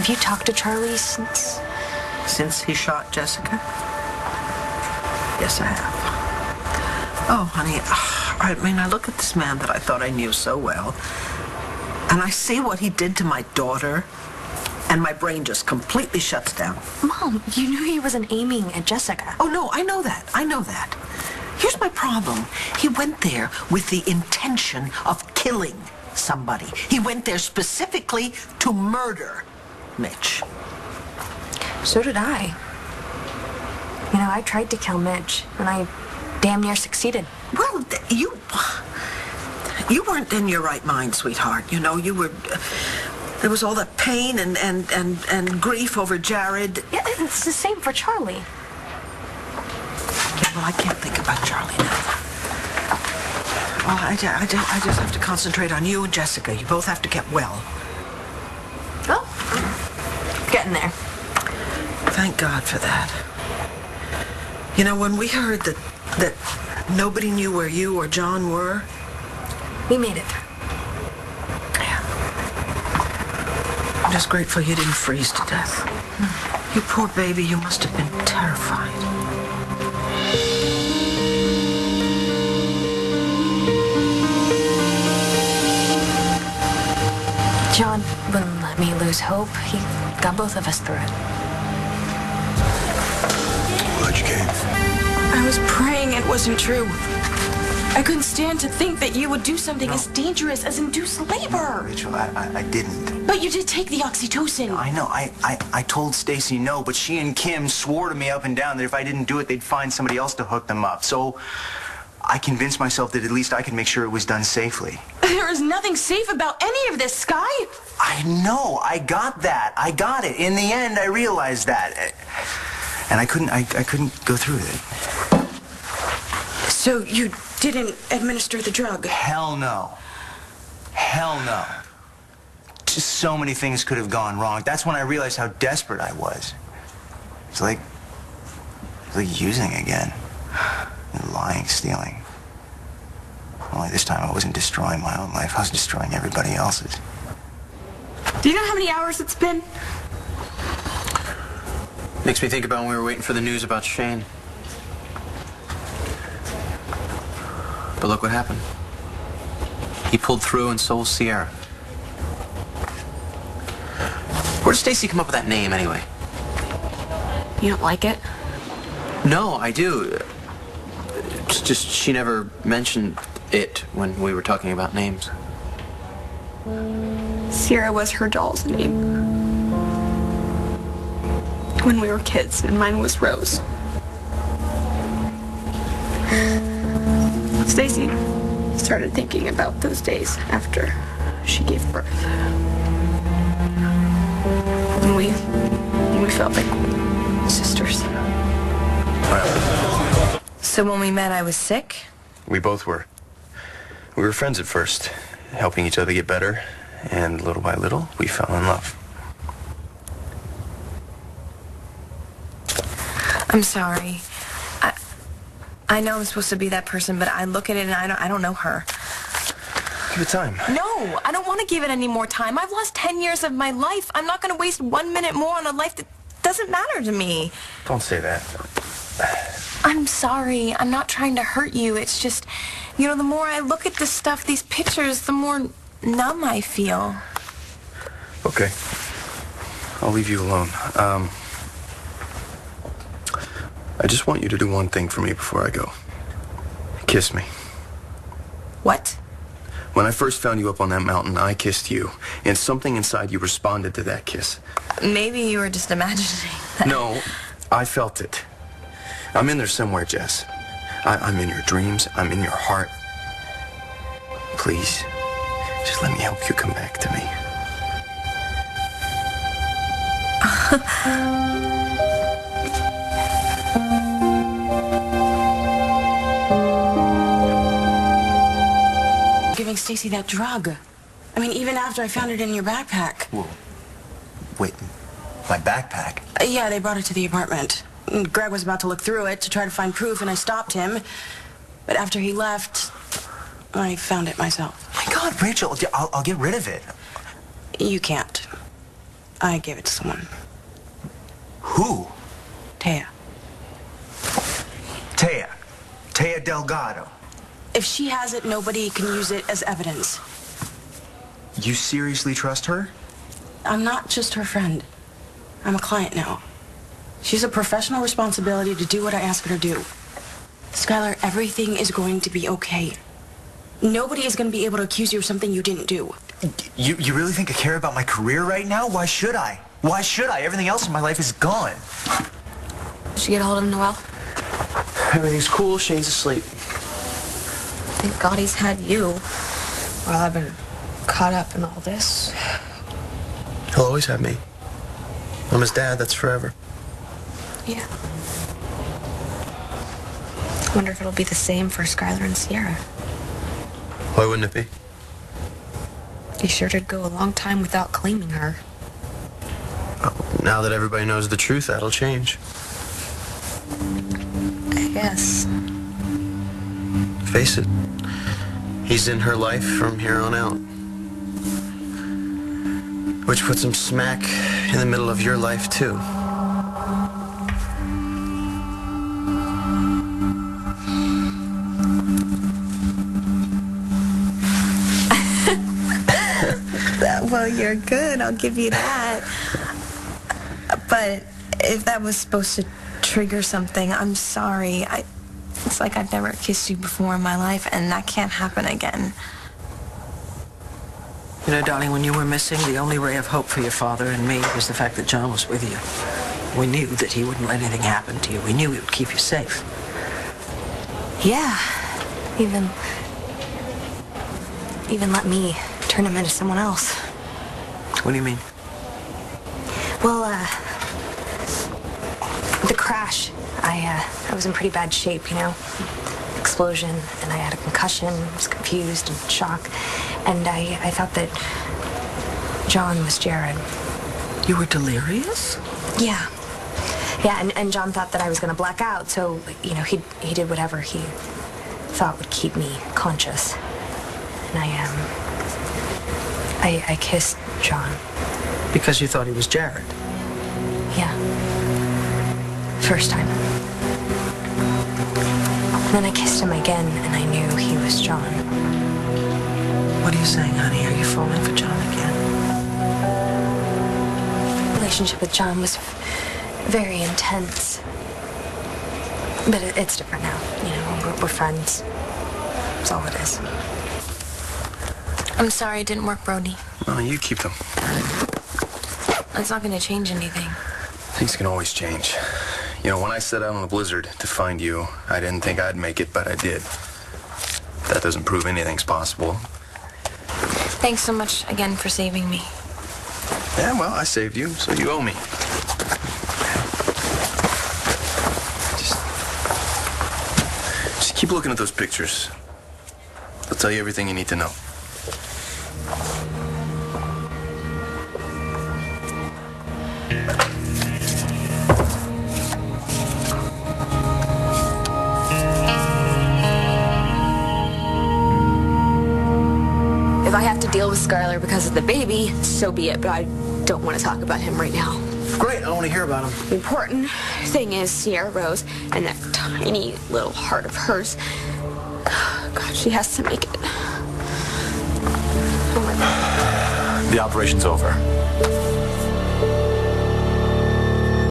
Have you talked to Charlie since? Since he shot Jessica? Yes, I have. Oh, honey, I mean, I look at this man that I thought I knew so well, and I see what he did to my daughter, and my brain just completely shuts down. Mom, you knew he wasn't aiming at Jessica. Oh, no, I know that. I know that. Here's my problem. He went there with the intention of killing somebody. He went there specifically to murder Mitch. So did I. You know, I tried to kill Mitch, and I damn near succeeded. Well, you weren't in your right mind, sweetheart. You know, you were... there was all that pain and grief over Jared. Yeah, it's the same for Charlie. Yeah, well, I can't think about Charlie now. Well, I just have to concentrate on you and Jessica. You both have to get well. Oh, getting there. Thank God for that. You know, when we heard that nobody knew where you or John were... We made it. Yeah. I'm just grateful you didn't freeze to death. You poor baby, you must have been terrified. John wouldn't let me lose hope. He got both of us through it. Glad you came. I was praying it wasn't true. I couldn't stand to think that you would do something as dangerous as induce labor. Rachel, I didn't. But you did take the oxytocin. I know. I told Stacy no, but she and Kim swore to me up and down that if I didn't do it, they'd find somebody else to hook them up. So I convinced myself that at least I could make sure it was done safely. There is nothing safe about any of this, Sky. I know. I got that. I got it. In the end, I realized that. And I couldn't go through with it. So you didn't administer the drug? Hell no. Hell no. Just so many things could have gone wrong. That's when I realized how desperate I was. It's like using again. Lying, stealing. Only this time I wasn't destroying my own life. I was destroying everybody else's. Do you know how many hours it's been? Makes me think about when we were waiting for the news about Shane. But look what happened. He pulled through and sold Sierra. Where did Stacy come up with that name, anyway? You don't like it? No, I do. It's just she never mentioned it when we were talking about names. Sierra was her doll's name. When we were kids, and mine was Rose. Stacy started thinking about those days after she gave birth. And we felt like sisters. Well, So when we met, I was sick? We both were. We were friends at first, helping each other get better, and little by little, we fell in love. I'm sorry. I know I'm supposed to be that person, but I look at it and I don't know her. Give it time. No, I don't want to give it any more time. I've lost 10 years of my life. I'm not going to waste 1 minute more on a life that doesn't matter to me. Don't say that. I'm sorry. I'm not trying to hurt you. It's just, you know, the more I look at this stuff, these pictures, the more numb I feel. Okay. I'll leave you alone. I just want you to do one thing for me before I go. Kiss me. What? When I first found you up on that mountain, I kissed you, and something inside you responded to that kiss. Maybe you were just imagining that. No, I felt it. I'm in there somewhere, Jess. I'm in your dreams. I'm in your heart. Please, just let me help you come back to me. Giving Stacy that drug. I mean, even after I found it in your backpack. whoa. Wait, my backpack? Yeah, they brought it to the apartment. And Greg was about to look through it to try to find proof, and I stopped him. But after he left, I found it myself. My God, Rachel, I'll get rid of it. You can't. I gave it to someone. Who? Taya. Taya. Taya Delgado. If she has it, nobody can use it as evidence. You seriously trust her? I'm not just her friend. I'm a client now. She's a professional responsibility to do what I ask her to do. Schyler, everything is going to be okay. Nobody is going to be able to accuse you of something you didn't do. You really think I care about my career right now? Why should I? Why should I? Everything else in my life is gone. Did you get a hold of him, Noel? Everything's cool. Shane's asleep. Thank God he's had you. While I've been caught up in all this. He'll always have me. I'm his dad, that's forever. Yeah. I wonder if it'll be the same for Schyler and Sierra. Why wouldn't it be? He sure did go a long time without claiming her. Well, now that everybody knows the truth, that'll change. I guess. Face it, he's in her life from here on out. Which puts him smack in the middle of your life, too. Well, you're good. I'll give you that. But if that was supposed to trigger something, I'm sorry. It's like I've never kissed you before in my life, and that can't happen again. You know, darling, when you were missing, the only ray of hope for your father and me was the fact that John was with you. We knew that he wouldn't let anything happen to you. We knew he would keep you safe. Yeah. Even let me turn him into someone else. What do you mean? Well, the crash, I was in pretty bad shape, you know? Explosion, and I had a concussion, was confused and shocked, and I thought that John was Jared. You were delirious? Yeah. Yeah, and John thought that I was gonna black out, so, you know, he did whatever he thought would keep me conscious. And I kissed John. Because you thought he was Jared? Yeah. First time. And then I kissed him again, and I knew he was John. What are you saying, honey? Are you falling for John again? Relationship with John was very intense. But it's different now. You know, we're friends. That's all it is. I'm sorry it didn't work, Brody. Oh, you keep them. It's not going to change anything. Things can always change. You know, when I set out on the blizzard to find you, I didn't think I'd make it, but I did. That doesn't prove anything's possible. Thanks so much again for saving me. Yeah, well, I saved you, so you owe me. Just keep looking at those pictures. They'll tell you everything you need to know. If I have to deal with Schyler because of the baby, so be it, but I don't want to talk about him right now. Great, I want to hear about him. The important thing is Sierra Rose and that tiny little heart of hers. God, she has to make it. The operation's over.